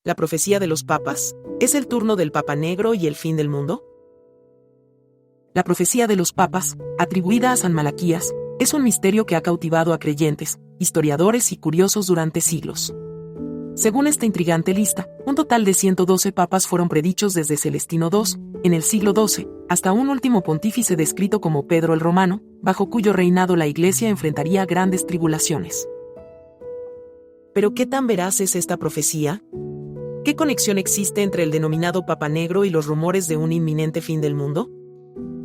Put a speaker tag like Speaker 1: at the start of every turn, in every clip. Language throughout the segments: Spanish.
Speaker 1: La profecía de los papas, ¿es el turno del Papa Negro y el fin del mundo? La profecía de los papas, atribuida a San Malaquías, es un misterio que ha cautivado a creyentes, historiadores y curiosos durante siglos. Según esta intrigante lista, un total de 112 papas fueron predichos desde Celestino II, en el siglo XII, hasta un último pontífice descrito como Pedro el Romano, bajo cuyo reinado la Iglesia enfrentaría grandes tribulaciones. ¿Pero qué tan veraz es esta profecía? ¿Qué conexión existe entre el denominado Papa Negro y los rumores de un inminente fin del mundo?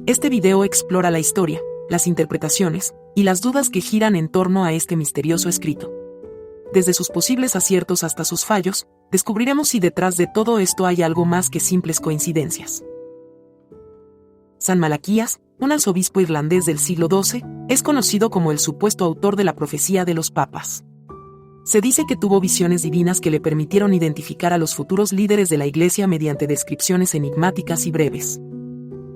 Speaker 1: Este video explora la historia, las interpretaciones y las dudas que giran en torno a este misterioso escrito. Desde sus posibles aciertos hasta sus fallos, descubriremos si detrás de todo esto hay algo más que simples coincidencias. San Malaquías, un arzobispo irlandés del siglo XII, es conocido como el supuesto autor de la profecía de los papas. Se dice que tuvo visiones divinas que le permitieron identificar a los futuros líderes de la Iglesia mediante descripciones enigmáticas y breves.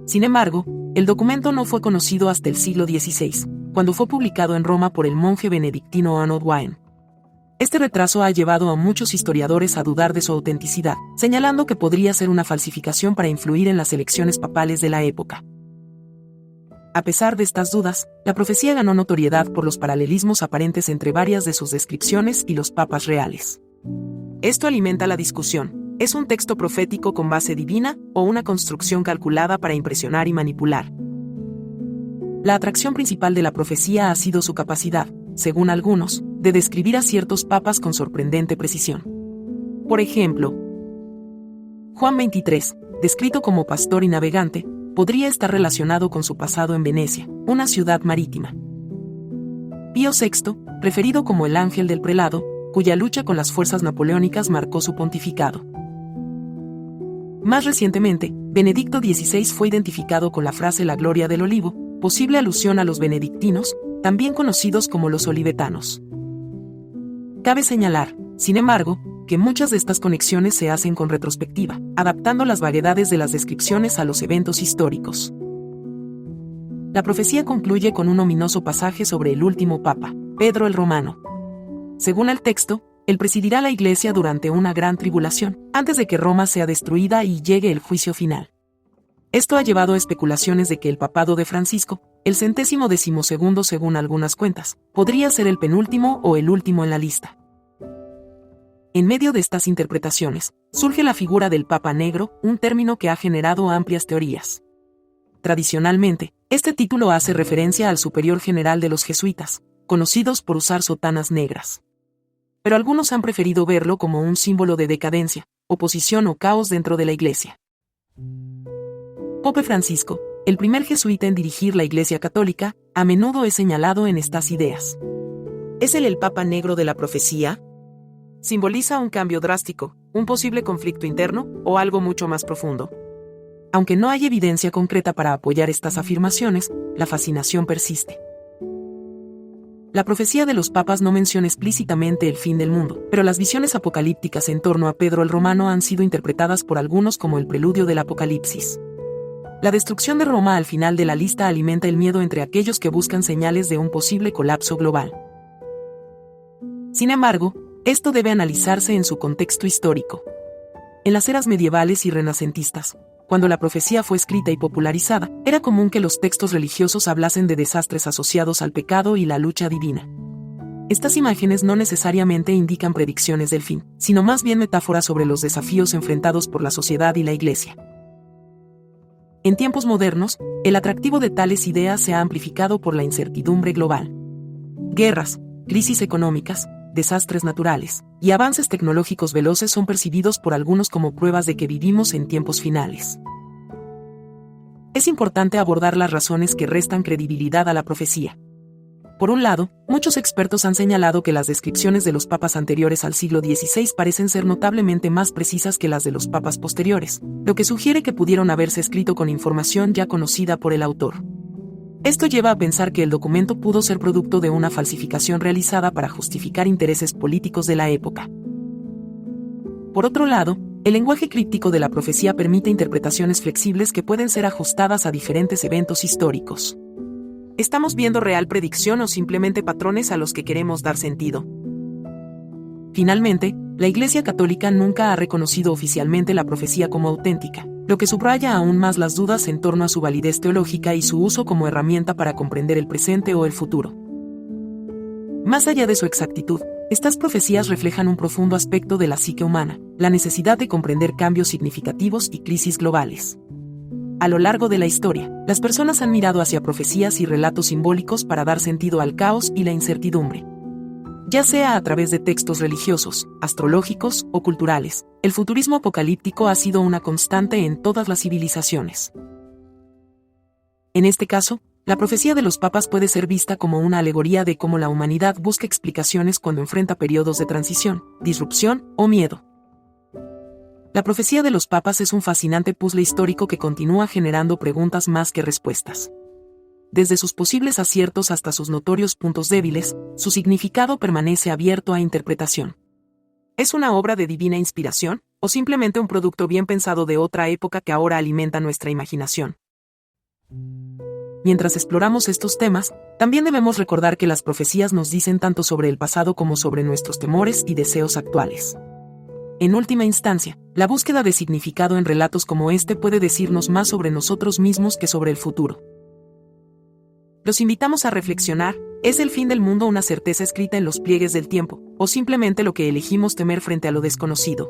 Speaker 1: Sin embargo, el documento no fue conocido hasta el siglo XVI, cuando fue publicado en Roma por el monje benedictino Arnold Wynne. Este retraso ha llevado a muchos historiadores a dudar de su autenticidad, señalando que podría ser una falsificación para influir en las elecciones papales de la época. A pesar de estas dudas, la profecía ganó notoriedad por los paralelismos aparentes entre varias de sus descripciones y los papas reales. Esto alimenta la discusión: ¿es un texto profético con base divina o una construcción calculada para impresionar y manipular? La atracción principal de la profecía ha sido su capacidad, según algunos, de describir a ciertos papas con sorprendente precisión. Por ejemplo, Juan XXIII, descrito como pastor y navegante, podría estar relacionado con su pasado en Venecia, una ciudad marítima. Pío VI, referido como el ángel del prelado, cuya lucha con las fuerzas napoleónicas marcó su pontificado. Más recientemente, Benedicto XVI fue identificado con la frase la gloria del olivo, posible alusión a los benedictinos, también conocidos como los olivetanos. Cabe señalar, sin embargo, que muchas de estas conexiones se hacen con retrospectiva, adaptando las variedades de las descripciones a los eventos históricos. La profecía concluye con un ominoso pasaje sobre el último papa, Pedro el Romano. Según el texto, él presidirá la Iglesia durante una gran tribulación, antes de que Roma sea destruida y llegue el juicio final. Esto ha llevado a especulaciones de que el papado de Francisco, el 112º según algunas cuentas, podría ser el penúltimo o el último en la lista. En medio de estas interpretaciones, surge la figura del Papa Negro, un término que ha generado amplias teorías. Tradicionalmente, este título hace referencia al superior general de los jesuitas, conocidos por usar sotanas negras. Pero algunos han preferido verlo como un símbolo de decadencia, oposición o caos dentro de la Iglesia. Pope Francisco, el primer jesuita en dirigir la Iglesia Católica, a menudo es señalado en estas ideas. ¿Es él el Papa Negro de la profecía? ¿Simboliza un cambio drástico, un posible conflicto interno o algo mucho más profundo? Aunque no hay evidencia concreta para apoyar estas afirmaciones, la fascinación persiste. La profecía de los papas no menciona explícitamente el fin del mundo, pero las visiones apocalípticas en torno a Pedro el Romano han sido interpretadas por algunos como el preludio del Apocalipsis. La destrucción de Roma al final de la lista alimenta el miedo entre aquellos que buscan señales de un posible colapso global. Sin embargo, esto debe analizarse en su contexto histórico. En las eras medievales y renacentistas, cuando la profecía fue escrita y popularizada, era común que los textos religiosos hablasen de desastres asociados al pecado y la lucha divina. Estas imágenes no necesariamente indican predicciones del fin, sino más bien metáforas sobre los desafíos enfrentados por la sociedad y la Iglesia. En tiempos modernos, el atractivo de tales ideas se ha amplificado por la incertidumbre global. Guerras, crisis económicas, desastres naturales y avances tecnológicos veloces son percibidos por algunos como pruebas de que vivimos en tiempos finales. Es importante abordar las razones que restan credibilidad a la profecía. Por un lado, muchos expertos han señalado que las descripciones de los papas anteriores al siglo XVI parecen ser notablemente más precisas que las de los papas posteriores, lo que sugiere que pudieron haberse escrito con información ya conocida por el autor. Esto lleva a pensar que el documento pudo ser producto de una falsificación realizada para justificar intereses políticos de la época. Por otro lado, el lenguaje críptico de la profecía permite interpretaciones flexibles que pueden ser ajustadas a diferentes eventos históricos. ¿Estamos viendo real predicción o simplemente patrones a los que queremos dar sentido? Finalmente, La Iglesia Católica nunca ha reconocido oficialmente la profecía como auténtica, lo que subraya aún más las dudas en torno a su validez teológica y su uso como herramienta para comprender el presente o el futuro. Más allá de su exactitud, estas profecías reflejan un profundo aspecto de la psique humana, la necesidad de comprender cambios significativos y crisis globales. A lo largo de la historia, las personas han mirado hacia profecías y relatos simbólicos para dar sentido al caos y la incertidumbre. Ya sea a través de textos religiosos, astrológicos o culturales, el futurismo apocalíptico ha sido una constante en todas las civilizaciones. En este caso, la profecía de los papas puede ser vista como una alegoría de cómo la humanidad busca explicaciones cuando enfrenta periodos de transición, disrupción o miedo. La profecía de los papas es un fascinante puzzle histórico que continúa generando preguntas más que respuestas. Desde sus posibles aciertos hasta sus notorios puntos débiles, su significado permanece abierto a interpretación. ¿Es una obra de divina inspiración, o simplemente un producto bien pensado de otra época que ahora alimenta nuestra imaginación? Mientras exploramos estos temas, también debemos recordar que las profecías nos dicen tanto sobre el pasado como sobre nuestros temores y deseos actuales. En última instancia, la búsqueda de significado en relatos como este puede decirnos más sobre nosotros mismos que sobre el futuro. Los invitamos a reflexionar: ¿es el fin del mundo una certeza escrita en los pliegues del tiempo, o simplemente lo que elegimos temer frente a lo desconocido?